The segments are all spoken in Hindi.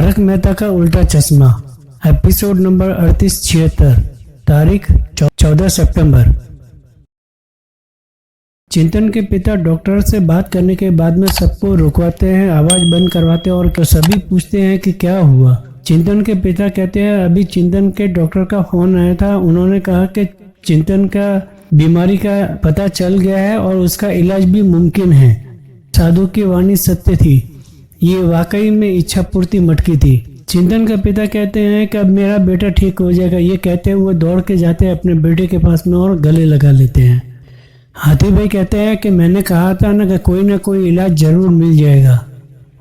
तारक मेहता का उल्टा चश्मा, एपिसोड नंबर 3876, तारीख 14 सितंबर। चिंतन के पिता डॉक्टर से बात करने के बाद में सबको रुकवाते हैं, आवाज बंद करवाते हैं और तो सभी पूछते हैं कि क्या हुआ। चिंतन के पिता कहते हैं अभी चिंतन के डॉक्टर का फोन आया था, उन्होंने कहा कि चिंतन का बीमारी का पता चल गया है और उसका इलाज भी मुमकिन है। साधु की वाणी सत्य थी, ये वाकई में इच्छा पूर्ति मटकी थी। चिंतन के पिता कहते हैं कि अब मेरा बेटा ठीक हो जाएगा। ये कहते हुए दौड़ के जाते हैं अपने बेटे के पास में और गले लगा लेते हैं। हाथी भाई कहते हैं कि मैंने कहा था ना कोई इलाज जरूर मिल जाएगा।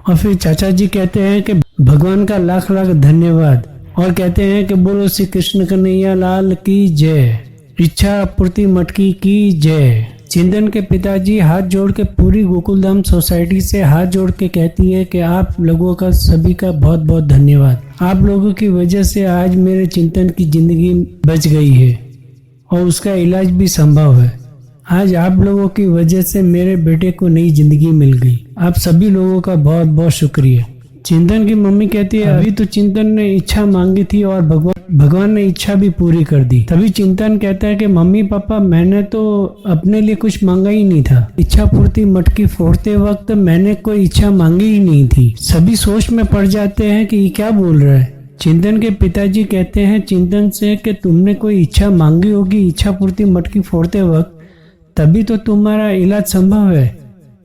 और फिर चाचा जी कहते हैं कि भगवान का लाख लाख धन्यवाद और कहते हैं कि बोलो श्री कृष्ण कन्हैया लाल की जय, इच्छा पूर्ति मटकी की जय। चिंतन के पिताजी हाथ जोड़ के पूरी गोकुलधाम सोसाइटी से हाथ जोड़ के कहती है कि आप लोगों का सभी का बहुत बहुत धन्यवाद। आप लोगों की वजह से आज मेरे चिंतन की जिंदगी बच गई है और उसका इलाज भी संभव है। आज आप लोगों की वजह से मेरे बेटे को नई जिंदगी मिल गई। आप सभी लोगों का बहुत बहुत शुक्रिया। चिंतन की मम्मी कहती है अभी तो चिंतन ने इच्छा मांगी थी और भगवान ने इच्छा भी पूरी कर दी। तभी चिंतन कहता है कि मम्मी पापा मैंने तो अपने लिए कुछ मांगा ही नहीं था। इच्छा पूर्ति मटकी फोड़ते वक्त मैंने कोई इच्छा मांगी ही नहीं थी। सभी सोच में पड़ जाते हैं कि ये क्या बोल रहा है। चिंतन के पिताजी कहते हैं चिंतन से कि तुमने कोई इच्छा मांगी होगी इच्छा पूर्ति मटकी फोड़ते वक्त, तभी तो तुम्हारा इलाज संभव है,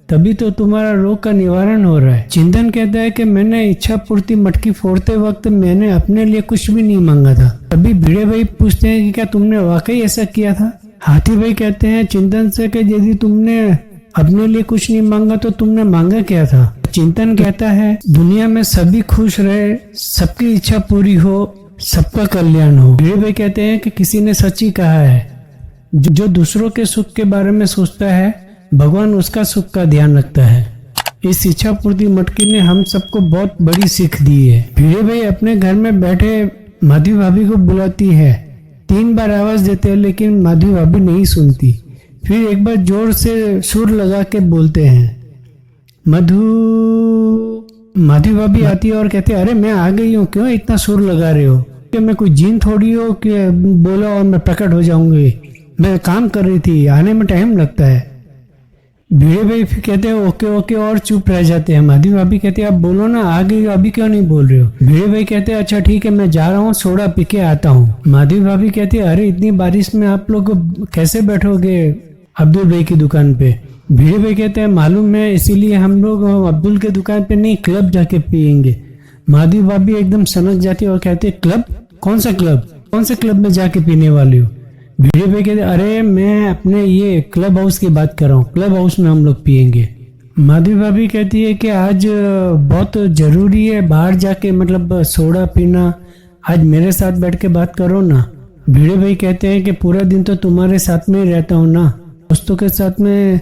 तभी तो तुम्हारा रोग का निवारण हो रहा है। चिंतन कहता है कि मैंने इच्छा पूर्ति मटकी फोड़ते वक्त मैंने अपने लिए कुछ भी नहीं मांगा था। तभी भिड़े भाई पूछते हैं कि क्या तुमने वाकई ऐसा किया था। हाथी भाई कहते हैं चिंतन से कि यदि तुमने अपने लिए कुछ नहीं मांगा तो तुमने मांगा क्या था। चिंतन कहता है दुनिया में सभी खुश रहे, सबकी इच्छा पूरी हो, सबका कल्याण हो। भिड़े भाई कहते हैं कि किसी ने सच ही कहा है, जो दूसरों के सुख के बारे में सोचता है भगवान उसका सुख का ध्यान रखता है। इस इच्छा पूर्ति मटकी ने हम सबको बहुत बड़ी सीख दी है। भिड़े भाई अपने घर में बैठे माधवी भाभी को बुलाती है, 3 बार आवाज देते हैं लेकिन माधवी भाभी नहीं सुनती। फिर एक बार जोर से सुर लगा के बोलते हैं मधु। माधवी भाभी आती है और कहते हैं अरे मैं आ गई हूँ, क्यों इतना सुर लगा रहे हो, कि मैं कोई जीन थोड़ी हो कि बोला और मैं प्रकट हो जाऊंगी, मैं काम कर रही थी, आने में टाइम लगता है। भिड़े भाई फिर कहते हैं ओके ओके और चुप रह जाते हैं। माधवी भाभी कहते हैं आप बोलो ना, आ गई अभी क्यों नहीं बोल रहे हो। भिड़े भाई कहते हैं अच्छा ठीक है मैं जा रहा हूँ, सोडा पी के आता हूँ। माधवी भाभी कहती है अरे इतनी बारिश में आप लोग कैसे बैठोगे अब्दुल भाई की दुकान पे। भिड़े भाई कहते हैं मालूम है इसीलिए हम लोग अब्दुल के दुकान पे नहीं क्लब जाके पियेंगे। माधवी भाभी एकदम सनक जाती है और कहते हैं क्लब, कौन सा क्लब, कौन से क्लब में जाके पीने वाले हो। भिड़े भाई कहते अरे मैं अपने ये क्लब हाउस की बात कर रहा हूँ, क्लब हाउस में हम लोग पियेंगे। माधवी भाभी कहती है कि आज बहुत जरूरी है बाहर जाके मतलब सोडा पीना, आज मेरे साथ बैठ के बात करो ना। भिड़े भाई कहते हैं कि पूरा दिन तो तुम्हारे साथ में ही रहता हूँ ना, दोस्तों के साथ में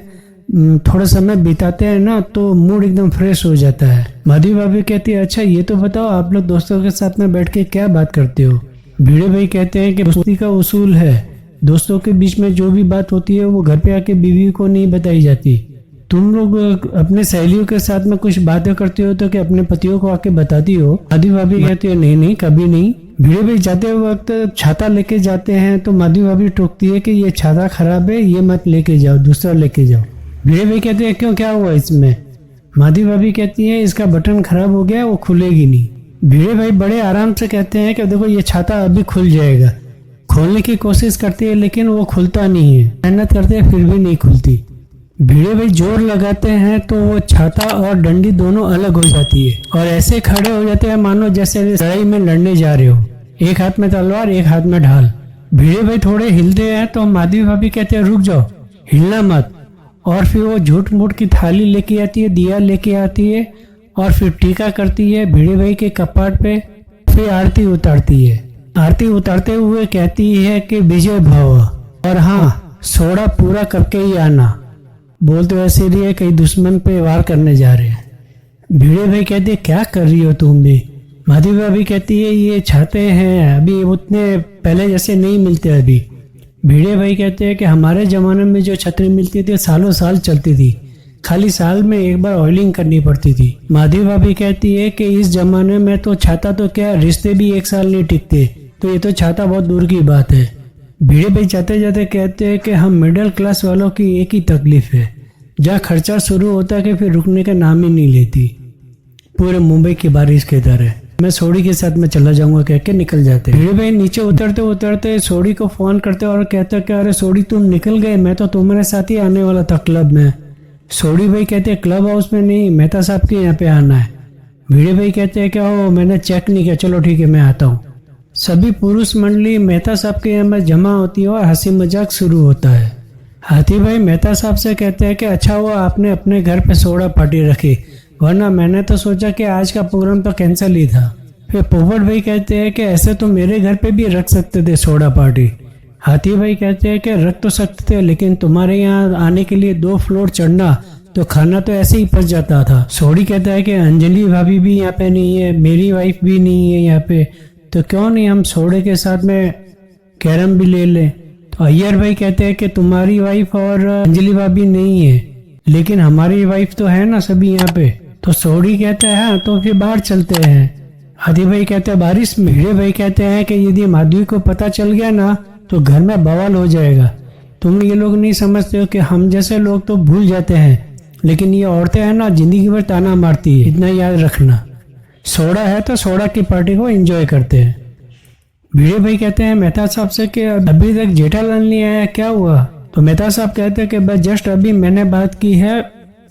थोड़ा समय बिताते हैं ना तो मूड एकदम फ्रेश हो जाता है। माधवी भाभी कहती है अच्छा ये तो बताओ आप लोग दोस्तों के साथ में बैठ के क्या बात करते हो। भिड़े भाई कहते हैं कि दोस्ती का उसूल है, दोस्तों के बीच में जो भी बात होती है वो घर पे आके बीवी को नहीं बताई जाती। तुम लोग अपने सहेलियों के साथ में कुछ बातें करते हो तो कि अपने पतियों को आके बताती हो। माधवी भाभी कहती है नहीं कभी नहीं। भिड़े भाई जाते वक्त छाता लेके जाते हैं तो माधवी भाभी टोकती है कि ये छाता खराब है, ये मत लेके जाओ, दूसरा लेके जाओ। भिड़े भाई कहते हैं क्यों क्या हुआ इसमें। माधवी भाभी कहती है इसका बटन खराब हो गया, वो खुलेगी नहीं। भिड़े भाई बड़े आराम से कहते हैं कि देखो ये छाता अभी खुल जाएगा। खोलने की कोशिश करती है लेकिन वो खुलता नहीं है, मेहनत करते हैं फिर भी नहीं खुलती। भिड़े भाई जोर लगाते हैं तो वो छाता और डंडी दोनों अलग हो जाती है और ऐसे खड़े हो जाते हैं मानो जैसे लड़ाई में लड़ने जा रहे हो, एक हाथ में तलवार एक हाथ में ढाल। भिड़े भाई थोड़े हिलते हैं तो माधवी भाभी कहते हैं रुक जाओ, हिलना मत। और फिर वो झूठ मूठ की थाली लेके आती है, दिया लेके आती है और फिर टीका करती है भिड़े भाई के कपाट पे। फिर आरती उतारती है, आरती उतारते हुए कहती है कि विजय भव और हाँ सोडा पूरा करके ही आना। बोलते वैसे रही है कई दुश्मन पे वार करने जा रहे हैं। भिड़े भाई कहते क्या कर रही हो तुम भी। माधवी भाभी कहती है ये छाते हैं अभी उतने पहले जैसे नहीं मिलते अभी। भिड़े भाई कहते हैं कि हमारे जमाने में जो छतरी मिलती थी सालों साल चलती थी, खाली साल में एक बार ऑयलिंग करनी पड़ती थी। माधवी भाभी कहती है कि इस जमाने में तो छाता तो क्या, रिश्ते भी एक साल नहीं टिकते, तो ये तो छाता बहुत दूर की बात है। भिड़े भाई जाते जाते कहते हैं कि हम मिडिल क्लास वालों की एक ही तकलीफ है, जहाँ खर्चा शुरू होता है कि फिर रुकने का नाम ही नहीं लेती, पूरे मुंबई की बारिश की तरह। मैं सोडी के साथ में चला जाऊंगा कह के निकल जाते। भिड़े भाई नीचे उतरते उतरते सोडी को फोन करते और कहते कि अरे सोडी तुम निकल गए, मैं तो तुम्हारे साथ ही आने वाला था क्लब में। सोडी भाई कहते हैं क्लब हाउस में नहीं, मेहता साहब के यहाँ पे आना है। भिड़े भाई कहते हैं क्या हो, मैंने चेक नहीं किया, चलो ठीक है मैं आता हूँ। सभी पुरुष मंडली मेहता साहब के यहाँ में जमा होती है और हंसी मजाक शुरू होता है। हाथी भाई मेहता साहब से कहते हैं कि अच्छा हुआ आपने अपने घर पे सोडा पार्टी रखी, वरना मैंने तो सोचा कि आज का प्रोग्राम तो कैंसिल ही था। फिर पोपट भाई कहते हैं कि ऐसे तो मेरे घर पे भी रख सकते थे सोडा पार्टी। हाथी भाई कहते हैं कि रख तो सकते थे, लेकिन तुम्हारे यहाँ आने के लिए 2 फ्लोर चढ़ना, तो खाना तो ऐसे ही पच जाता था। सोडी कहता है कि अंजलि भाभी भी यहाँ पे नहीं है, मेरी वाइफ भी नहीं है यहाँ पे, तो क्यों नहीं हम सोडे के साथ में कैरम भी ले लें। तो अय्यर भाई कहते हैं कि तुम्हारी वाइफ और अंजलि भाभी नहीं है, लेकिन हमारी वाइफ तो है ना सभी यहाँ पे। तो सोडी कहता है हाँ तो फिर बाहर चलते हैं। हाथी भाई कहते हैं बारिश में। भिड़े भाई कहते हैं कि यदि माधवी को पता चल गया ना तो घर में बवाल हो जाएगा। तुम ये लोग नहीं समझते हो कि हम जैसे लोग तो भूल जाते हैं, लेकिन ये औरतें हैं ना जिंदगी भर ताना मारती है, इतना याद रखना। सोडा है तो सोडा की पार्टी को एंजॉय करते हैं। भिड़े भाई कहते हैं मेहता साहब से कि अभी तक जेठालाल नहीं आया, क्या हुआ। तो मेहता साहब कहते हैं कि बस जस्ट अभी मैंने बात की है,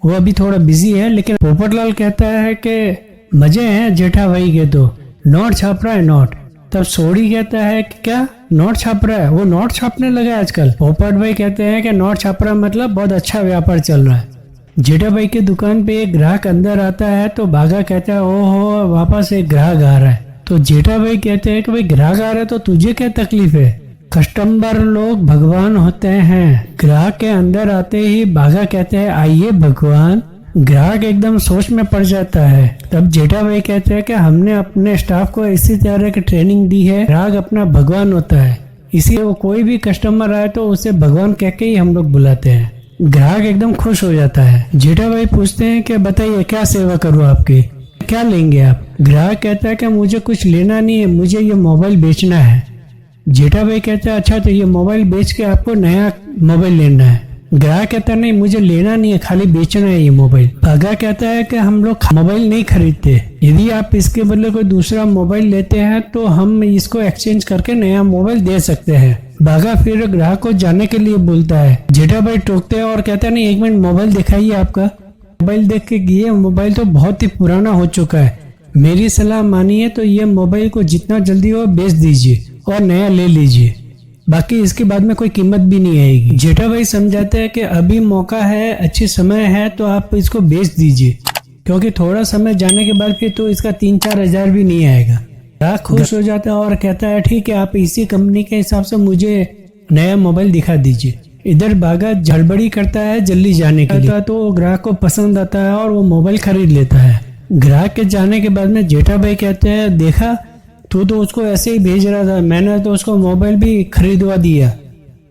वो अभी थोड़ा बिजी है। लेकिन पोपटलाल कहता है कि मजे हैं जेठा भाई के, तो नोट छाप रहा है नोट। तब सोडी कहता है कि क्या नोट छाप रहा है, वो नोट छापने लगा है आजकल। पोपट भाई कहते हैं कि नोट छाप रहा मतलब बहुत अच्छा व्यापार चल रहा है। जेठा भाई की दुकान पे एक ग्राहक अंदर आता है तो भागा कहता है ओहो वापस एक ग्राहक आ रहा है। तो जेठा भाई कहते हैं कि भाई ग्राहक आ रहा है तो तुझे क्या तकलीफ है, कस्टमर लोग भगवान होते हैं। ग्राहक के अंदर आते ही भागा कहते हैं आइए भगवान। ग्राहक एकदम सोच में पड़ जाता है। तब जेठा भाई कहते हैं कि हमने अपने स्टाफ को इसी तरह की ट्रेनिंग दी है, ग्राहक अपना भगवान होता है, इसलिए वो कोई भी कस्टमर आए तो उसे भगवान कह के ही हम लोग बुलाते हैं। ग्राहक एकदम खुश हो जाता है। जेठा भाई पूछते हैं कि बताइए क्या सेवा करूँ आपकी, क्या लेंगे आप। ग्राहक कहता है कि मुझे कुछ लेना नहीं है, मुझे ये मोबाइल बेचना है। जेठा भाई कहता है अच्छा तो ये मोबाइल बेच के आपको नया मोबाइल लेना है। ग्राहक कहता है नहीं मुझे लेना नहीं है, खाली बेचना है ये मोबाइल। भागा कहता है कि हम लोग मोबाइल नहीं खरीदते, यदि आप इसके बदले कोई दूसरा मोबाइल लेते हैं तो हम इसको एक्सचेंज करके नया मोबाइल दे सकते हैं। भागा फिर ग्राहक को जाने के लिए बोलता है। जेठा भाई टोकते हैं और कहता है नहीं एक मिनट मोबाइल दिखाइए आपका। मोबाइल देख के ये मोबाइल तो बहुत ही पुराना हो चुका है, मेरी सलाह मानिए तो ये मोबाइल को जितना जल्दी हो बेच दीजिए और नया ले लीजिए, बाकी इसके बाद में कोई कीमत भी नहीं आएगी। जेठा भाई समझाते हैं कि अभी मौका है, अच्छी समय है, तो आप इसको बेच दीजिए, क्योंकि थोड़ा समय जाने के बाद फिर तो इसका 3-4 हजार भी नहीं आएगा। ग्राहक खुश हो जाता है और कहता है ठीक है आप इसी कंपनी के हिसाब से मुझे नया मोबाइल दिखा दीजिए। इधर भागा झड़बड़ी करता है जल्दी जाने के लिए, तो ग्राहक को पसंद आता है और वो मोबाइल खरीद लेता है। ग्राहक के जाने के बाद में जेठा भाई कहते हैं देखा तू तो उसको ऐसे ही भेज रहा था, मैंने तो उसको मोबाइल भी खरीदवा दिया,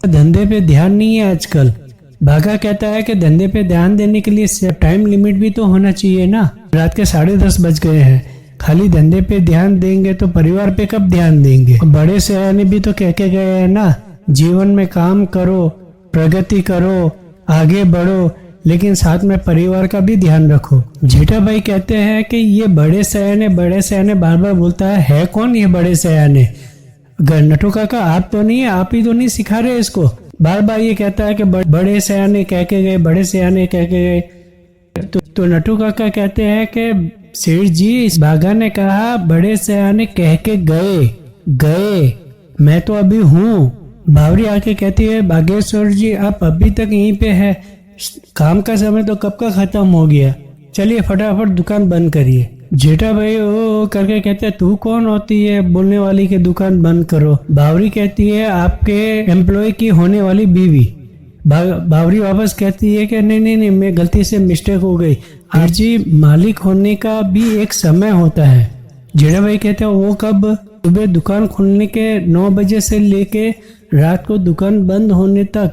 धंधे पे ध्यान नहीं है आजकल। भागा कहता है कि धंधे पे ध्यान देने के लिए टाइम लिमिट भी तो होना चाहिए ना, रात के 10:30 बज गए हैं, खाली धंधे पे ध्यान देंगे तो परिवार पे कब ध्यान देंगे। बड़े सयाने भी तो कह के गए हैं ना, जीवन में काम करो, प्रगति करो, आगे बढ़ो, लेकिन साथ में परिवार का भी ध्यान रखो। जेठा भाई कहते हैं कि ये बड़े सयाने बार बार बोलता है कौन ये बड़े सयाने। नटू काका आप तो नहीं है, आप ही तो नहीं सिखा रहे इसको, बार बार ये कहता है कि बड़े सयाने कह के गए, बड़े सयाने कह के गए। तो नटू काका कहते हैं कि सेठ जी इस भागा ने कहा बड़े सयाने कह के गए, मैं तो अभी हूँ। बावरी आके कहती है बागेश्वर जी आप अभी तक यहीं पे है, काम का समय तो कब का खत्म हो गया, चलिए फटाफट दुकान बंद करिए। जेठा भाई ओ करके कहते हैं तू कौन होती है बोलने वाली के दुकान बंद करो। बावरी कहती है आपके एम्प्लॉय की होने वाली बीवी। बावरी वापस कहती है कि नहीं मैं गलती से मिस्टेक हो गई, जी मालिक होने का भी एक समय होता है। जेठा भाई कहते हैं वो कब, सुबह दुकान खुलने के 9 बजे से लेके रात को दुकान बंद होने तक,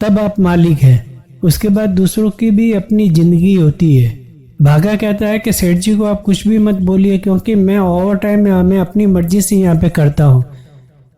तब आप मालिक है, उसके बाद दूसरों की भी अपनी जिंदगी होती है। भागा कहता है कि सेठ जी को आप कुछ भी मत बोलिए क्योंकि मैं ओवर टाइम मैं अपनी मर्जी से यहाँ पे करता हूँ।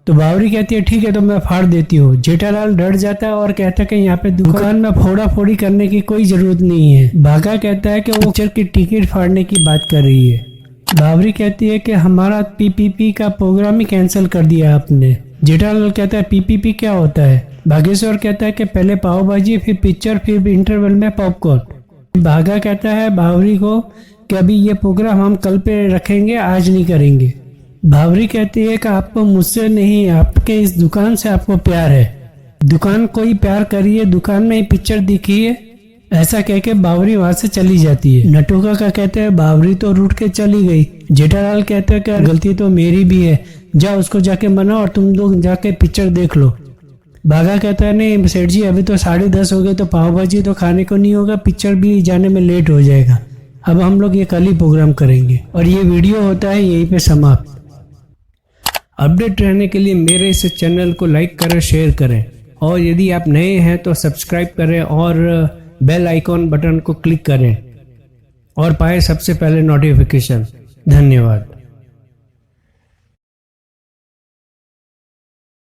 तो बावरी कहती है ठीक है तो मैं फाड़ देती हूँ। जेठालाल डर जाता है और कहता है कि यहाँ पे दुकान में फोड़ा फोड़ी करने की कोई जरूरत नहीं है। भागा कहता है कि वो पिक्चर की टिकट फाड़ने की बात कर रही है। बावरी कहती है कि हमारा पीपीपी का प्रोग्राम ही कैंसिल कर दिया आपने। जेठालाल कहता है पीपीपी क्या होता है। भागेश्वर कहता है कि पहले पाव भाजी, फिर पिक्चर, फिर इंटरवल में पॉपकॉर्न। भागा कहता है बावरी को कि अभी ये प्रोग्राम हम कल पे रखेंगे, आज नहीं करेंगे। बावरी कहती है कि आपको मुझसे नहीं, आपके इस दुकान से आपको प्यार है। दुकान को ही प्यार करिए, दुकान में ही पिक्चर दिखिए। ऐसा कह के बावरी वहां से चली जाती है। नटू काका कहते हैं बावरी तो रूठ के चली गई। जेठालाल कहते हैं कि गलती तो मेरी भी है, जा उसको जाके मनाओ और तुम लोग जाके पिक्चर देख लो। भागा कहता है नहीं सेठ जी अभी तो 10:30 हो गए, तो पाव भाजी तो खाने को नहीं होगा, पिक्चर भी जाने में लेट हो जाएगा। अब हम लोग ये कल ही प्रोग्राम करेंगे। और ये वीडियो होता है यहीं पे समाप्त। अपडेट रहने के लिए मेरे इस चैनल को लाइक करें, शेयर करें और यदि आप नए हैं तो सब्सक्राइब करें और बेल आइकॉन बटन को क्लिक करें और पाए सबसे पहले नोटिफिकेशन। धन्यवाद।